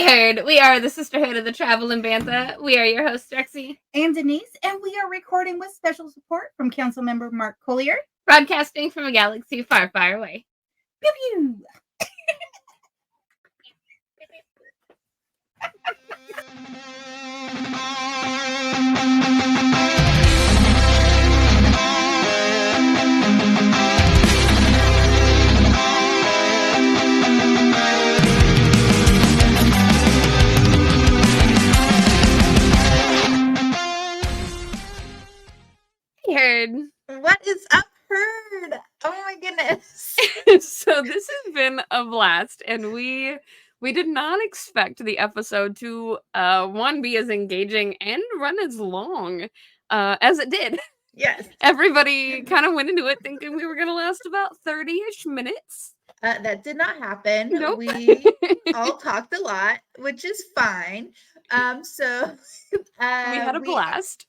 Heard. We are the Sisterhood of the Traveling Bantha. We are your hosts, Rexy and Denise, and we are recording with special support from Councilmember Mark Collier, broadcasting from a galaxy far, far away. Pew pew. Heard. What is up, Heard? Oh my goodness. So this has been a blast, and we did not expect the episode to one, be as engaging and run as long as it did. Yes. Everybody kind of went into it thinking we were going to last about 30-ish minutes. That did not happen. Nope. We all talked a lot, which is fine. So we had a blast.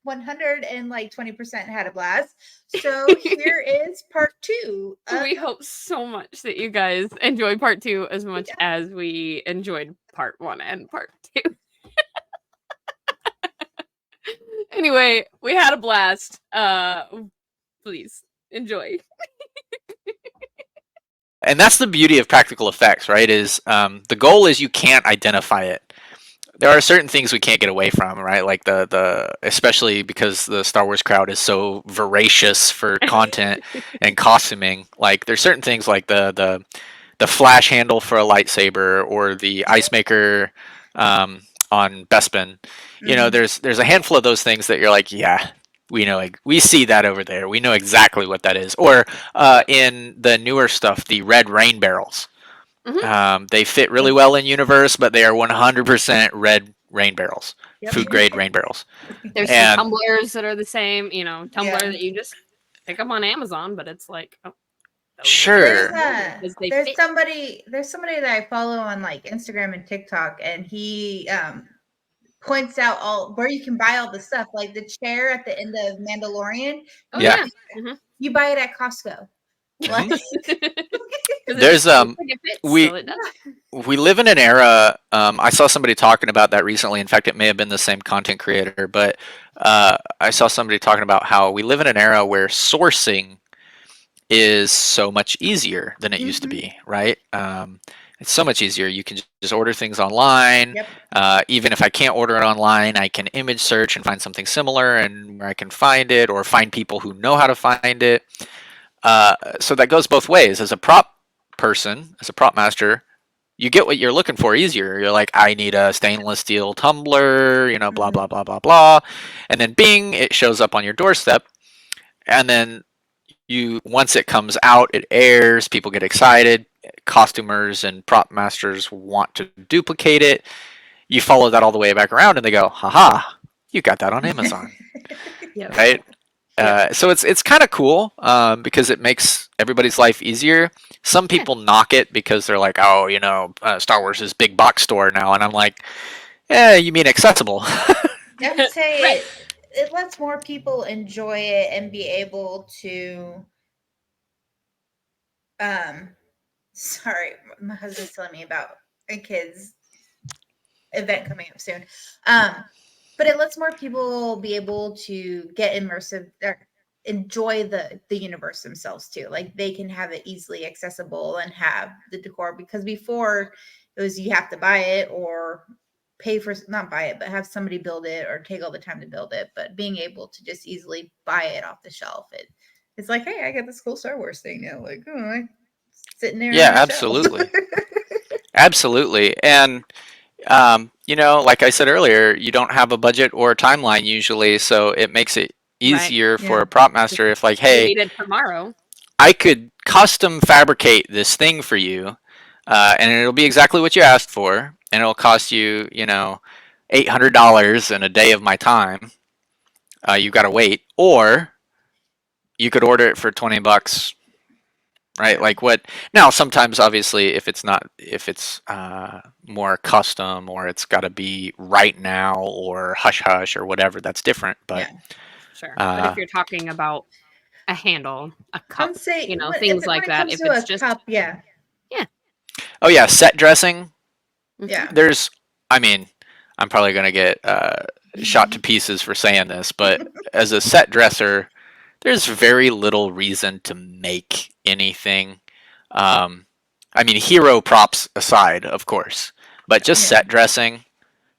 120% had a blast. So here is part 2. We hope so much that you guys enjoy part 2 as much as we enjoyed part 1 and part 2. Anyway, we had a blast. Please enjoy. And that's the beauty of practical effects, right? Is the goal is you can't identify it. There are certain things we can't get away from, right? Like the especially because the Star Wars crowd is so voracious for content and costuming. Like there's certain things like the flash handle for a lightsaber or the ice maker on Bespin. You know, there's a handful of those things that you're like, yeah, we know, like, we see that over there. We know exactly what that is. Or in the newer stuff, the red rain barrels. Mm-hmm. They fit really well in universe, but they are 100% red rain barrels, food grade rain barrels. There's some tumblers that are the same, you know, tumbler that you just pick up on Amazon, but it's like, sure. There's somebody that I follow on like Instagram and TikTok, and he points out all where you can buy all the stuff, like the chair at the end of Mandalorian. Oh, yeah. You buy it at Costco. There's we live in an era. I saw somebody talking about that recently. In fact, it may have been the same content creator, but I saw somebody talking about how we live in an era where sourcing is so much easier than it used to be, right? It's so much easier. You can just order things online. Even if I can't order it online, I can image search and find something similar and where I can find it, or find people who know how to find it. So that goes both ways. As a prop person, as a prop master, you get what you're looking for easier. You're like, I need a stainless steel tumbler, you know, blah, blah, blah, blah, blah. And then bing, it shows up on your doorstep. And then once it comes out, it airs, people get excited, costumers and prop masters want to duplicate it. You follow that all the way back around and they go, haha, you got that on Amazon. Right? So it's kind of cool because it makes everybody's life easier. Some people knock it because they're like, oh, you know, Star Wars is big box store now. And I'm like, you mean accessible. I would say it lets more people enjoy it and be able to... sorry, my husband's telling me about a kid's event coming up soon. But it lets more people be able to get immersive, or enjoy the universe themselves too. Like they can have it easily accessible and have the decor, because before it was you have to buy it or pay for, not buy it, but have somebody build it or take all the time to build it. But being able to just easily buy it off the shelf, it's like, hey, I got this cool Star Wars thing now. Like, oh, sitting there. Yeah, absolutely. Absolutely. And you know, like I said earlier, you don't have a budget or a timeline usually, so it makes it easier for a prop master if like, hey, tomorrow, I could custom fabricate this thing for you, and it'll be exactly what you asked for, and it'll cost you, you know, $800 in a day of my time. You got to wait, or you could order it for $20. Right, like what? Now, sometimes, obviously, if it's more custom, or it's got to be right now, or hush hush, or whatever, that's different. But sure. But if you're talking about a handle, a cup, you know, things like that. If it's just cup, yeah. Oh yeah, set dressing. Yeah. I mean, I'm probably going to get shot to pieces for saying this, but as a set dresser, there's very little reason to make anything. I mean, hero props aside, of course, but just Yeah. set dressing,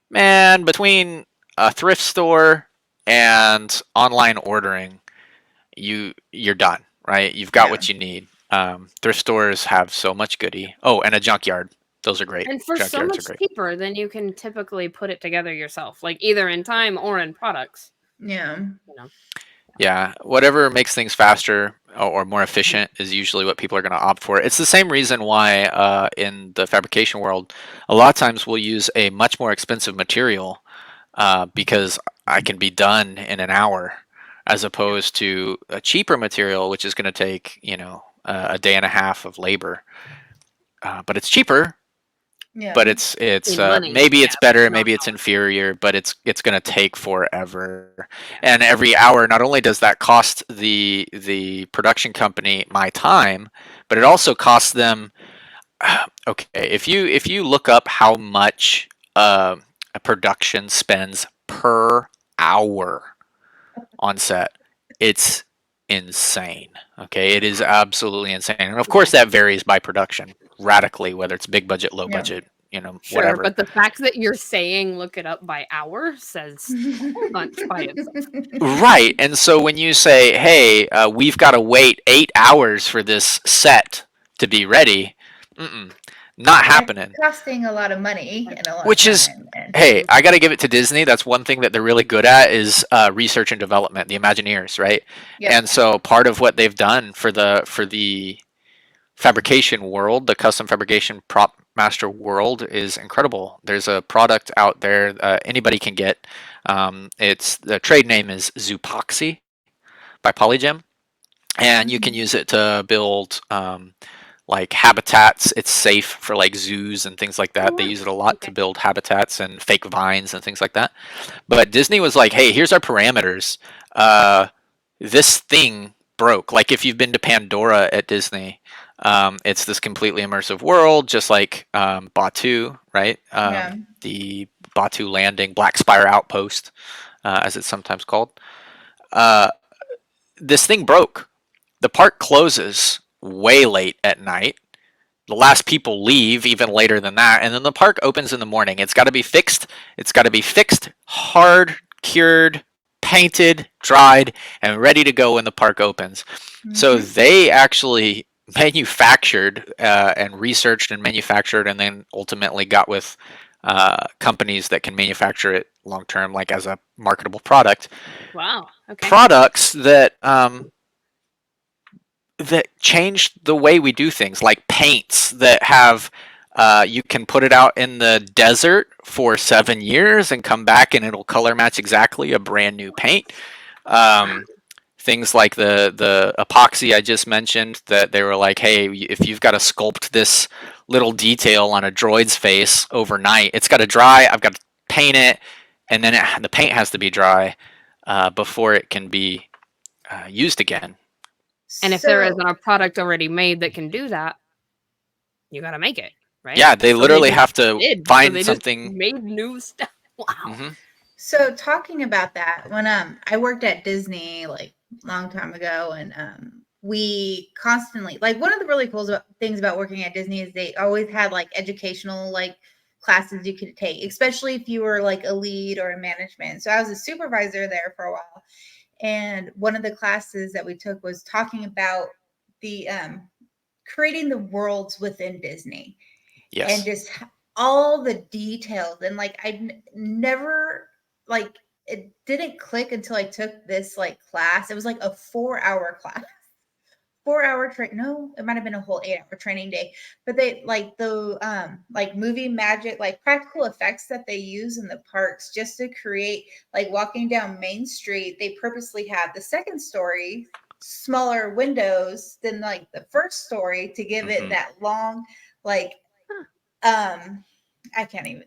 man, between a thrift store and online ordering, you're done, right? You've got Yeah. what you need. Thrift stores have so much goodie. Oh, and a junkyard. Those are great. And for so Junkyards are much great. cheaper than you can typically put it together yourself, like either in time or in products. Yeah. You know. Yeah, whatever makes things faster or more efficient is usually what people are going to opt for. It's the same reason why in the fabrication world, a lot of times we'll use a much more expensive material because I can be done in an hour, as opposed to a cheaper material, which is going to take a day and a half of labor. But it's cheaper, Yeah. but it's In money, maybe it's better, not maybe it's dollars. inferior, but it's going to take forever. And every hour, not only does that cost the production company my time, but it also costs them. Okay, if you look up how much a production spends per hour on set, it's insane. Okay, it is absolutely insane, and of course that varies by production radically, whether it's big budget, low Yeah. budget, Sure, whatever. but the fact that you're saying look it up by hour says a whole bunch by itself. Right, and so when you say, "Hey, we've got to wait 8 hours for this set to be ready," mm-mm, not happening. Costing a lot of money and a lot Which of is, time. And hey, I got to give it to Disney. That's one thing that they're really good at is research and development, the Imagineers, right? yeah. And so part of what they've done for the fabrication world, the custom fabrication prop master world, is incredible. There's a product out there anybody can get. It's the trade name is Zoopoxy by Polygem, and you can use it to build like habitats. It's safe for like zoos and things like that. They use it a lot to build habitats and fake vines and things like that. But Disney was like, hey, here's our parameters. This thing broke. Like if you've been to Pandora at Disney, it's this completely immersive world, just like Batu, right? Yeah. The Batu Landing, Black Spire Outpost, as it's sometimes called. This thing broke. The park closes way late at night. The last people leave even later than that, and then the park opens in the morning. It's got to be fixed. It's got to be fixed, hard, cured, painted, dried, and ready to go when the park opens. So they actually manufactured and researched and manufactured, and then ultimately got with companies that can manufacture it long term, like as a marketable product. Wow. Okay. Products that changed the way we do things, like paints that have you can put it out in the desert for 7 years and come back and it'll color match exactly a brand new paint. Things like the epoxy I just mentioned, that they were like, hey, if you've got to sculpt this little detail on a droid's face overnight, it's got to dry, I've got to paint it, and then the paint has to be dry before it can be used again. And if there isn't a product already made that can do that, you got to make it, right? Yeah, they literally just have to did. find they something. Just made new stuff. Wow. Mm-hmm. So talking about that, when I worked at Disney like a long time ago, and we constantly, like, one of the really cool things about working at Disney is they always had like educational like classes you could take, especially if you were like a lead or a management. So I was a supervisor there for a while, and one of the classes that we took was talking about the creating the worlds within Disney. Yes. And just all the details, and like never, like, it didn't click until I took this like class. It was like a 4-hour class. 4-hour train. No, it might have been a whole 8-hour training day. But they like the like movie magic, like practical effects that they use in the parks just to create, like walking down Main Street. They purposely have the second story smaller windows than like the first story to give it that long, like I can't even.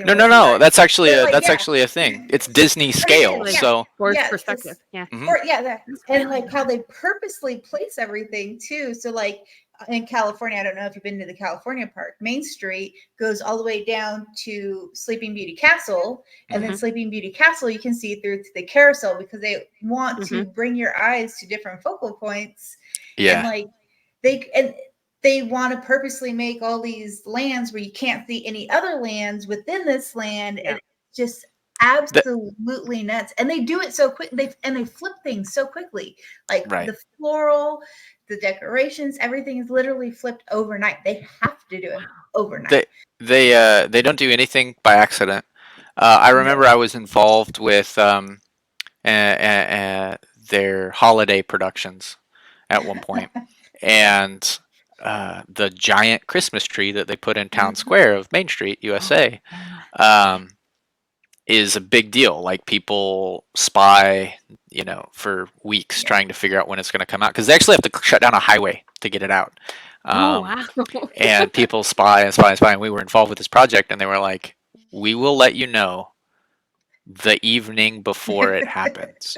No. That's actually But, like, actually a thing. It's Disney scale. Yeah. So Forced perspective. Yeah. Or that, and like how they purposely place everything too. So like in California, I don't know if you've been to the California park, Main Street goes all the way down to Sleeping Beauty Castle. And then Sleeping Beauty Castle, you can see through to the carousel because they want to bring your eyes to different focal points. Yeah. And they want to purposely make all these lands where you can't see any other lands within this land. Yeah. And just absolutely nuts. And they do it so quick. They flip things so quickly. Like the floral, the decorations, everything is literally flipped overnight. They have to do it overnight. They don't do anything by accident. I remember I was involved with their holiday productions at one point, and the giant Christmas tree that they put in town square of Main Street, USA, is a big deal. Like people spy, for weeks trying to figure out when it's going to come out because they actually have to shut down a highway to get it out. And people spy and spy and spy. And we were involved with this project, and they were like, "We will let you know the evening before it happens."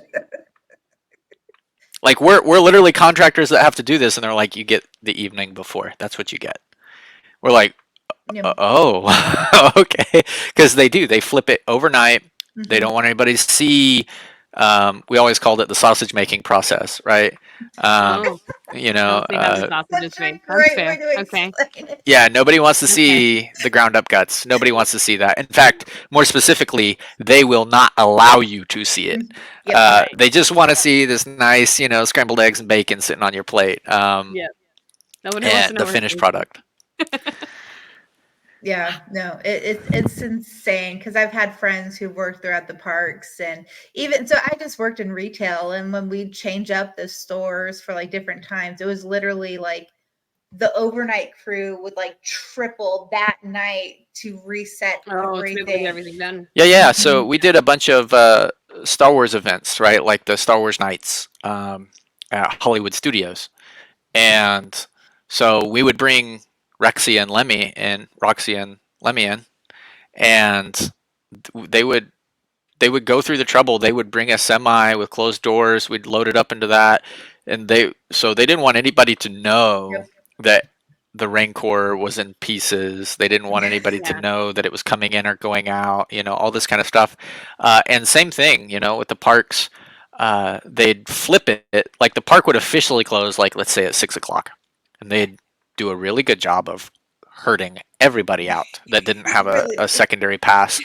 Like we're literally contractors that have to do this, and they're like, "You get the evening before. That's what you get." We're like, "Oh, okay," because they flip it overnight. They don't want anybody to see. We always called it the sausage making process, right? Okay. Yeah, nobody wants to see the ground up guts. Nobody wants to see that. In fact, more specifically, they will not allow you to see it. They just want to see this nice, scrambled eggs and bacon sitting on your plate. Nobody wants to know the finished product. Yeah, no, it's insane because I've had friends who worked throughout the parks, and even so, I just worked in retail, and when we'd change up the stores for like different times, it was literally like the overnight crew would like triple that night to reset everything done. Yeah. So we did a bunch of Star Wars events, right? Like the Star Wars nights at Hollywood Studios, and so we would bring Rexy and Roxy and Lemmy in, and they would go through the trouble. They would bring a semi with closed doors. We'd load it up into that, and they didn't want anybody to know that the Rancor was in pieces. They didn't want anybody to know that it was coming in or going out. All this kind of stuff. And same thing, with the parks. They'd flip it. Like the park would officially close, like let's say at 6:00, and they'd do a really good job of herding everybody out that didn't have a secondary pass,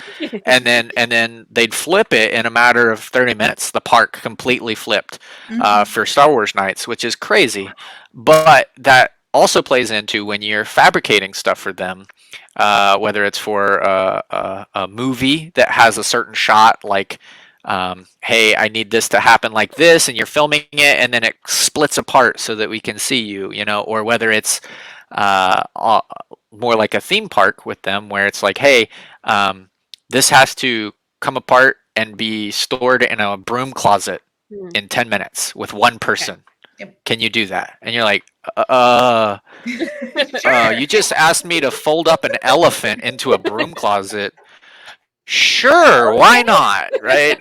and then they'd flip it in a matter of 30 minutes. The park completely flipped for Star Wars nights, which is crazy. But that also plays into when you're fabricating stuff for them, whether it's for a movie that has a certain shot, like hey, I need this to happen like this, and you're filming it, and then it splits apart so that we can see you, or whether it's more like a theme park with them, where it's like, hey, this has to come apart and be stored in a broom closet in 10 minutes with one person. Can you do that? And you're like, you just asked me to fold up an elephant into a broom closet. Sure, why not, right?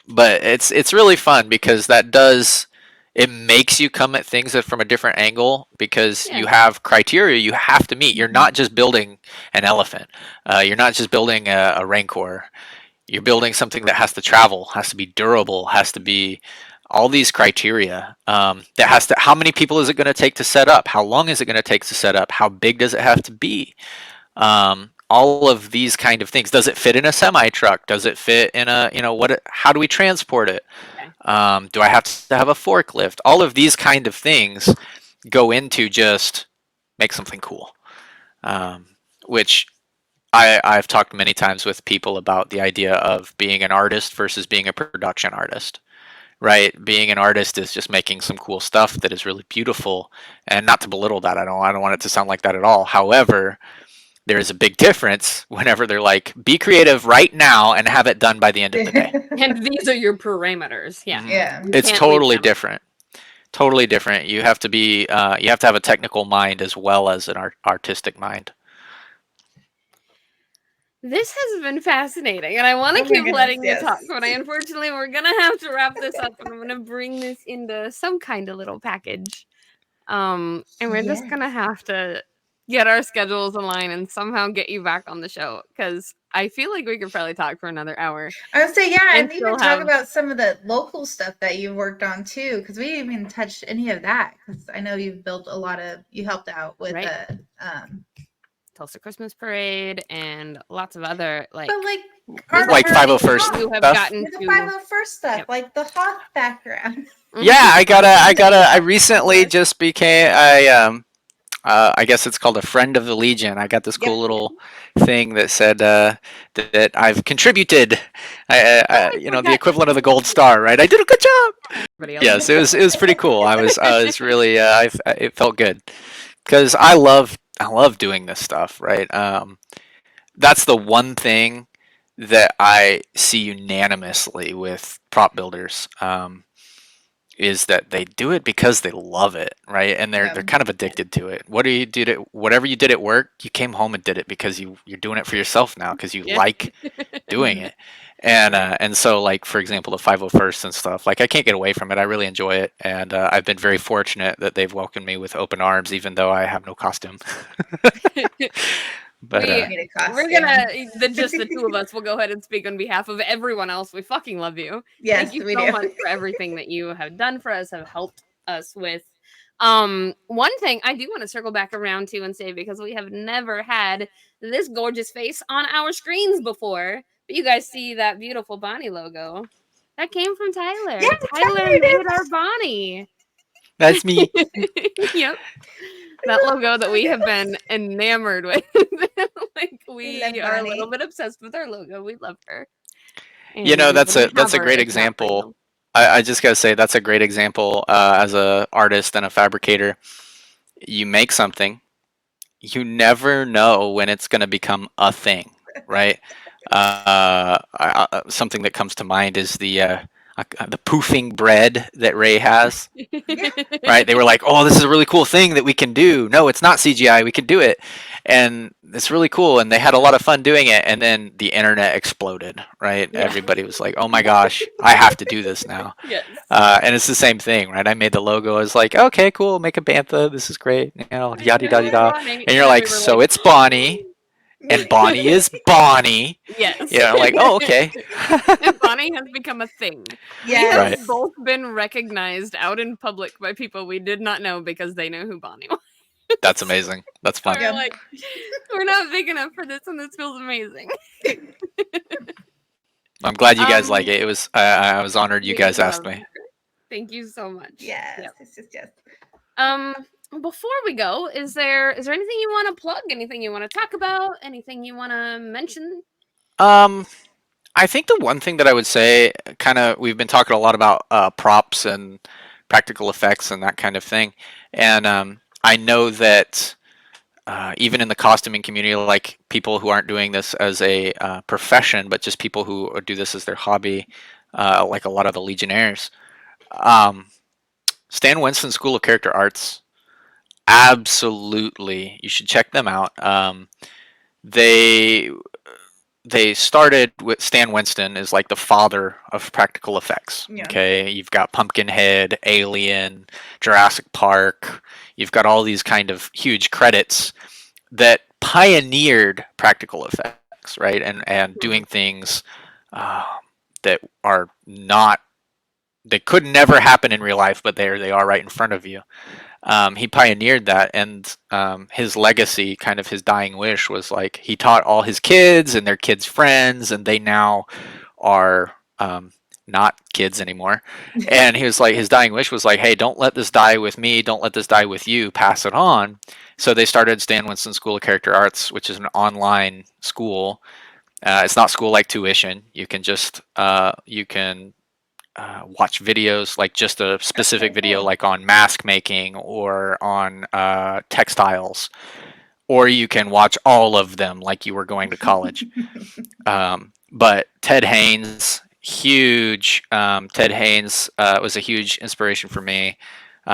But it's really fun because it makes you come at things from a different angle because you have criteria you have to meet. You're not just building an elephant. You're not just building a Rancor. You're building something that has to travel, has to be durable, has to be all these criteria. How many people is it going to take to set up? How long is it going to take to set up? How big does it have to be? All of these kind of things. Does it fit in a semi truck? Does it fit in how do we transport it? Do I have to have a forklift? All of these kind of things go into just make something cool. Which I've talked many times with people about the idea of being an artist versus being a production artist. Right? Being an artist is just making some cool stuff that is really beautiful, and not to belittle that. I don't want it to sound like that at all. However, there is a big difference whenever they're like, be creative right now and have it done by the end of the day. And these are your parameters. Yeah. It's totally different. Totally different. You have to be, you have to have a technical mind as well as an artistic mind. This has been fascinating, and I want to keep letting you talk, but unfortunately, we're going to have to wrap this up, and I'm going to bring this into some kind of little package. And we're just gonna have to get our schedules in line and somehow get you back on the show, because I feel like we could probably talk for another hour. I would say, yeah, and even still talk have- about some of the local stuff that you worked on too, because we didn't even touch any of that. Because I know you've built a lot of, you helped out with Right. the Tulsa Christmas Parade and lots of other like but like Like artwork 501st you have stuff. gotten with the to 501st stuff, Yep. like the Hoth background. Yeah, I recently just became I guess it's called a friend of the Legion. I got this cool Yep. little thing that said that I've contributed, the equivalent of the gold star, right? I did a good job. everybody else. Yes, it was pretty cool. I was really it felt good because I love doing this stuff, right? That's the one thing that I see unanimously with prop builders. Is that they do it because they love it, right? And they're kind of addicted to it. Whatever you did at work, you came home and did it because you're doing it for yourself now because you like doing it. And so, like, for example, the 501st and stuff, like, I can't get away from it. I really enjoy it, and I've been very fortunate that they've welcomed me with open arms, even though I have no costume. But we're gonna just the two of us will go ahead and speak on behalf of everyone else. We fucking love you. Yes, Thank you we so do. much for everything that you have done for us, have helped us with. One thing I do want to circle back around to and say, because we have never had this gorgeous face on our screens before, but you guys see that beautiful Bonnie logo. That came from Tyler. Yeah, Tyler made our Bonnie. that's me. Yep. That logo that we have been enamored with. Like we are a little bit obsessed with our logo. We love her. You know, that's a great example. I just gotta say that's a great example as a artist and a fabricator. You make something, you never know when it's gonna become a thing, right? Something that comes to mind is the poofing bread that Ray has. Right? They were like, "Oh, this is a really cool thing that we can do." No, it's not CGI. We can do it, and it's really cool. And they had a lot of fun doing it. And then the internet exploded. Right? Yeah. Everybody was like, "Oh my gosh, I have to do this now." Yes. And it's the same thing, right? I made the logo. I was like, "Okay, cool. Make a bantha. This is great." Yada yada yada. And you're like, "So it's Bonnie." And Bonnie is Bonnie. Yes. Yeah, I'm like, oh, okay. And Bonnie has become a thing. Yeah. We have Right. both been recognized out in public by people we did not know because they know who Bonnie was. That's amazing. That's fun. We're like, we're not big enough for this, and this feels amazing. I'm glad you guys like it. It was I was honored you guys asked me. Thank you so much. Yes, Yep. yes. Before we go, is there anything you want to plug? Anything you want to talk about? Anything you want to mention? I think the one thing that I would say, we've been talking a lot about props and practical effects and that kind of thing, and I know that even in the costuming community, like people who aren't doing this as a profession, but just people who do this as their hobby, like a lot of the Legionnaires, Stan Winston School of Character Arts. Absolutely, you should check them out. They started with Stan Winston is like the father of practical effects. Yeah. Okay, you've got Pumpkinhead, Alien, Jurassic Park. You've got all these kind of huge credits that pioneered practical effects, right? And doing things that are not, they could never happen in real life, but there they are right in front of you. He pioneered that, and his legacy, kind of his dying wish, was like he taught all his kids and their kids' friends, and they now are not kids anymore. And he was like, his dying wish was like, hey, don't let this die with me, don't let this die with you, pass it on. So they started Stan Winston School of Character Arts, which is an online school. It's not school like tuition. You can just watch videos, like just a specific video, like on mask making or on textiles, or you can watch all of them like you were going to college. But Ted Haynes, huge. Ted Haynes was a huge inspiration for me.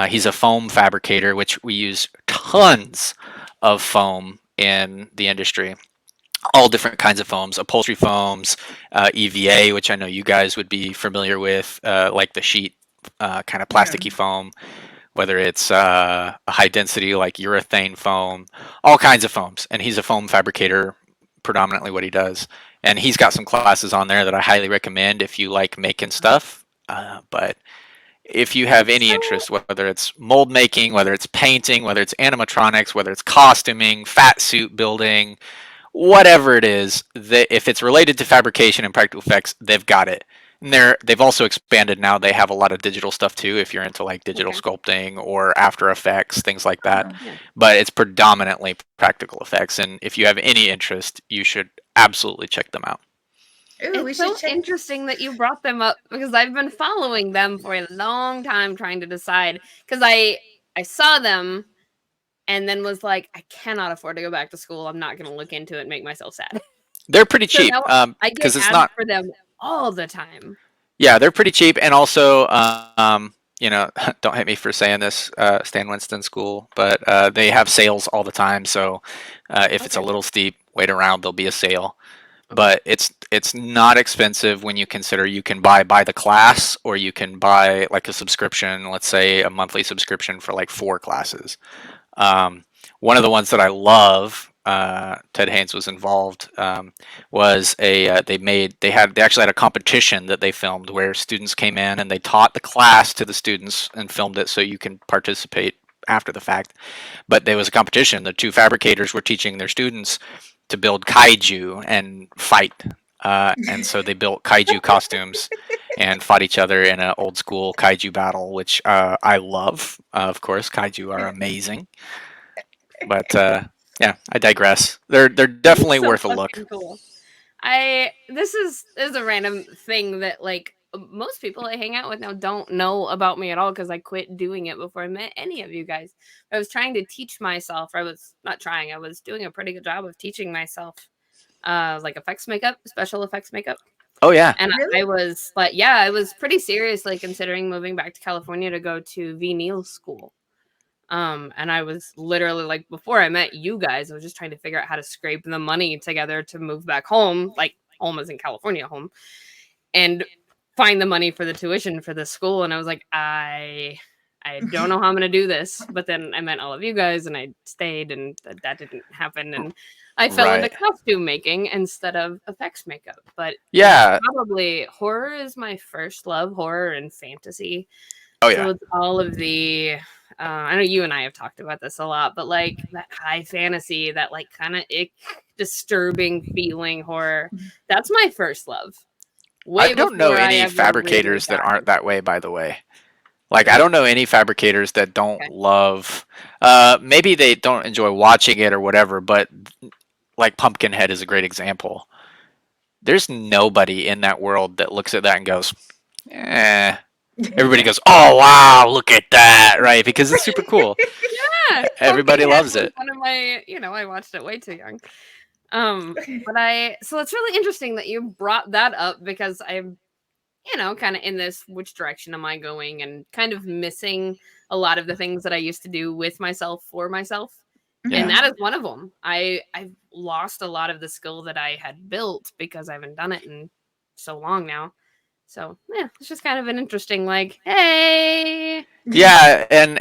He's a foam fabricator, which we use tons of foam in the industry. All different kinds of foams, upholstery foams, EVA, which I know you guys would be familiar with, like the sheet kind of plasticky foam. whether it's a high density like urethane foam, all kinds of foams. And he's a foam fabricator, predominantly what he does. And he's got some classes on there that I highly recommend if you like making stuff. But if you have any interest, whether it's mold making, whether it's painting, whether it's animatronics, whether it's costuming, fat suit building, whatever it is, if it's related to fabrication and practical effects, they've got it. And they've also expanded now. They have a lot of digital stuff too, if you're into like digital sculpting or After Effects, things like that. Yeah. But it's predominantly practical effects. And if you have any interest, you should absolutely check them out. Ooh, It's so interesting that you brought them up because I've been following them for a long time trying to decide because I saw them and then was like, I cannot afford to go back to school. I'm not going to look into it and make myself sad. They're pretty So cheap now I because get it's ads not. for them all the time. Yeah, they're pretty cheap, and also, you know, don't hate me for saying this, Stan Winston School, but they have sales all the time. So if it's a little steep, wait around. There'll be a sale, but it's not expensive when you consider you can buy by the class, or you can buy like a subscription. Let's say a monthly subscription for like 4 classes. One of the ones that I love, Ted Haynes was involved, was they actually had a competition that they filmed where students came in and they taught the class to the students and filmed it so you can participate after the fact. But there was a competition. The 2 fabricators were teaching their students to build kaiju and fight. And so they built kaiju costumes and fought each other in an old school kaiju battle, which I love. Of course, kaiju are amazing. But yeah, I digress. They're definitely So worth a look. fucking cool. This is a random thing that like most people I hang out with now don't know about me at all because I quit doing it before I met any of you guys. I was trying to teach myself. I was not trying. I was doing a pretty good job of teaching myself like effects makeup, special effects makeup. Oh yeah. And Really? I was like, yeah, I was pretty seriously considering moving back to California to go to Neal school. And I was literally like, before I met you guys, I was just trying to figure out how to scrape the money together to move back home, like home as in California home, and find the money for the tuition for the school. And I was like, I don't know how I'm gonna do this. But then I met all of you guys, and I stayed, and that didn't happen. And I fell into costume making instead of effects makeup. But yeah, probably horror is my first love, horror and fantasy. Oh yeah. So it's all of the I know you and I have talked about this a lot, but like that high fantasy, that like kind of disturbing feeling horror. That's my first love. I don't know any fabricators that aren't that way, by the way. Like, I don't know any fabricators that don't love, maybe they don't enjoy watching it or whatever, but like Pumpkinhead is a great example. There's nobody in that world that looks at that and goes, eh. Everybody goes, oh, wow, look at that, right? Because it's super cool. Yeah. Everybody loves it. One of my, I watched it way too young. So it's really interesting that you brought that up because I'm, kind of in this, which direction am I going, and kind of missing a lot of the things that I used to do with myself for myself. Yeah. And that is one of them. I've lost a lot of the skill that I had built because I haven't done it in so long now. So yeah, it's just kind of an interesting, like, hey. Yeah, and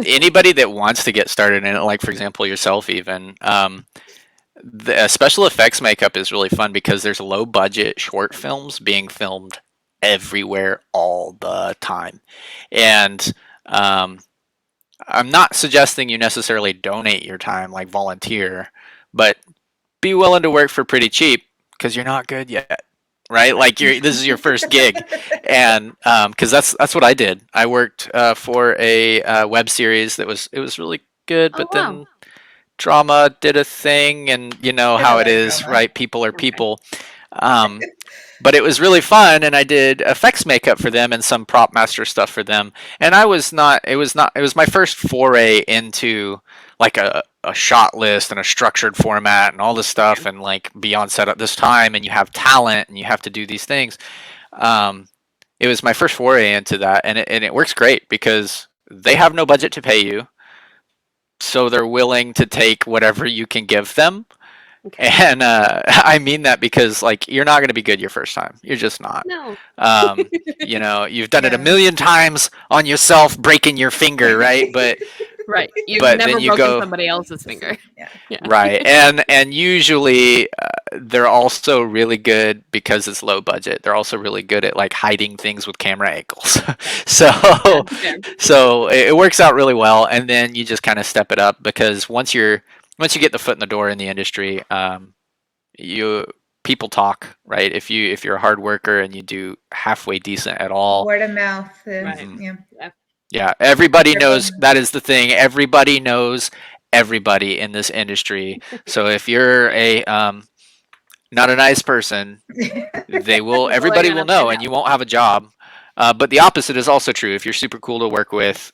anybody that wants to get started in it, like for example yourself, even the special effects makeup is really fun because there's low budget short films being filmed everywhere all the time, and I'm not suggesting you necessarily donate your time, like volunteer, but be willing to work for pretty cheap because you're not good yet. Right, like this is your first gig, and because that's what I did. I worked for a web series that was really good, but then drama did a thing, and you know how it is, drama. Right? People are people. But it was really fun, and I did effects makeup for them and some prop master stuff for them. And it was my first foray into like a shot list and a structured format and all this stuff, and like be on set at this time, and you have talent and you have to do these things. It was my first foray into that, and it works great because they have no budget to pay you, so they're willing to take whatever you can give them. Okay. And I mean that because like you're not going to be good your first time. You're just not. No. You know, you've done it a million times on yourself, breaking your finger, right? But Right. You've but never then you broken go somebody else's finger. Yeah. right, and usually they're also really good because it's low budget. They're also really good at like hiding things with camera angles. So Yeah. so it works out really well, and then you just kind of step it up because once you get the foot in the door in the industry, you people talk, right? If you're a hard worker and you do halfway decent at all, Word of mouth. Right. Yeah. yeah, everybody Triple. knows. That is the thing. Everybody knows everybody in this industry. So if you're a not a nice person, everybody will know, and you won't have a job. But the opposite is also true. If you're super cool to work with,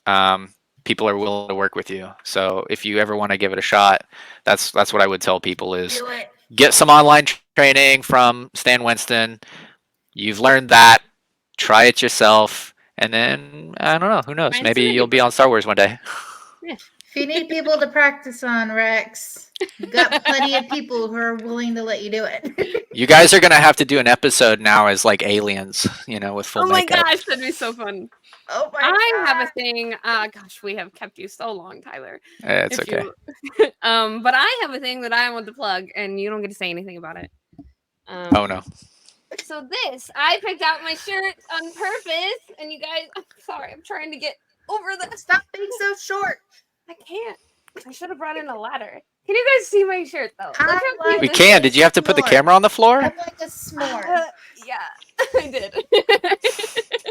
people are willing to work with you. So if you ever want to give it a shot, that's what I would tell people is Do it. get some online training from Stan Winston. You've learned that. Try it yourself. And then, I don't know, who knows? Find Maybe some you'll be on Star Wars one day. If you need people to practice on, Rex, you've got plenty of people who are willing to let you do it. You guys are going to have to do an episode now as like aliens, you know, with full Oh my makeup. gosh, that'd be so fun. Oh my I God. have a thing. Gosh, we have kept you so long, Tyler. It's okay. But I have a thing that I want to plug, and you don't get to say anything about it. Oh no. So I picked out my shirt on purpose, and you guys, I'm sorry, I'm trying to get over this. Stop being so short. I can't. I should have brought in a ladder. Can you guys see my shirt though? Look how cute We this can. is. Did you have to put the S'more. camera on the floor? I'm like a s'more. Yeah, I did.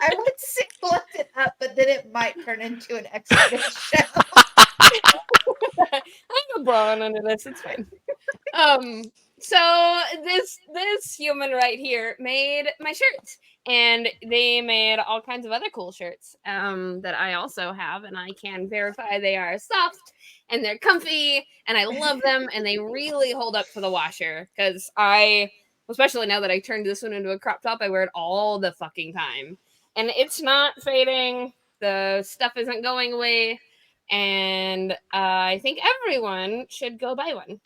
I would say lift it up, but then it might turn into an exhibition show. I have a bra on under this. It's fine. So this human right here made my shirts, and they made all kinds of other cool shirts that I also have, and I can verify they are soft and they're comfy, and I love them, and they really hold up to the washer because especially now that I turned this one into a crop top, I wear it all the fucking time, and it's not fading. The stuff isn't going away. And I think everyone should go buy one.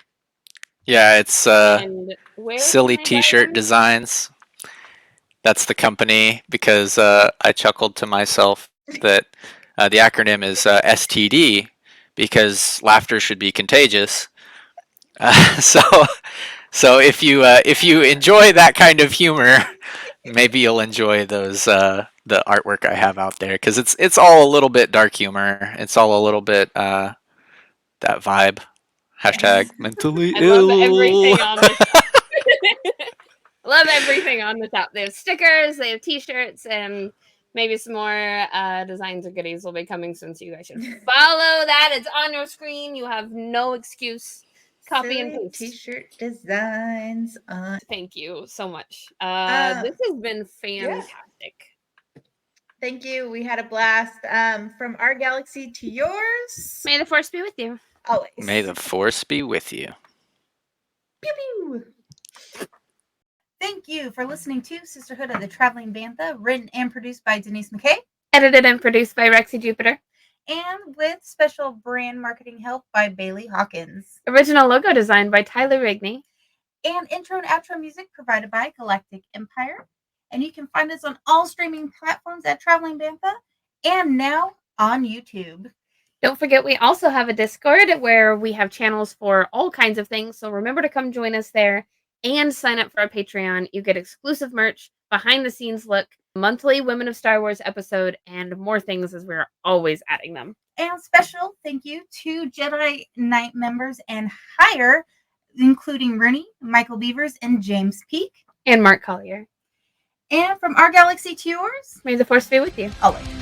Yeah, it's And where Silly can I buy T-shirt one? Designs. That's the company because I chuckled to myself that the acronym is STD because laughter should be contagious. So if you enjoy that kind of humor, maybe you'll enjoy those the artwork I have out there because it's all a little bit dark humor. It's all a little bit that vibe. Hashtag mentally I ill. love everything on this. Love everything on the top. They have stickers, they have t-shirts, and maybe some more designs or goodies will be coming soon, so you guys should follow that. It's on your screen. You have no excuse. Copy and paste. T-shirt designs on. Thank you so much. This has been fantastic. Thank you. We had a blast. From our galaxy to yours. May the force be with you. Always. May the force be with you. Pew pew. Thank you for listening to Sisterhood of the Traveling Bantha, written and produced by Denise McKay. Edited and produced by Rexy Jupiter. And with special brand marketing help by Bailey Hawkins. Original logo design by Tyler Rigney. And intro and outro music provided by Galactic Empire. And you can find us on all streaming platforms at Traveling Bantha and now on YouTube. Don't forget, we also have a Discord where we have channels for all kinds of things. So remember to come join us there and sign up for our Patreon. You get exclusive merch, behind the scenes look, monthly Women of Star Wars episode, and more things as we're always adding them. And special thank you to Jedi Knight members and higher, including Rooney, Michael Beavers, and James Peak. And Mark Collier. And from our galaxy to yours, May the force be with you. always.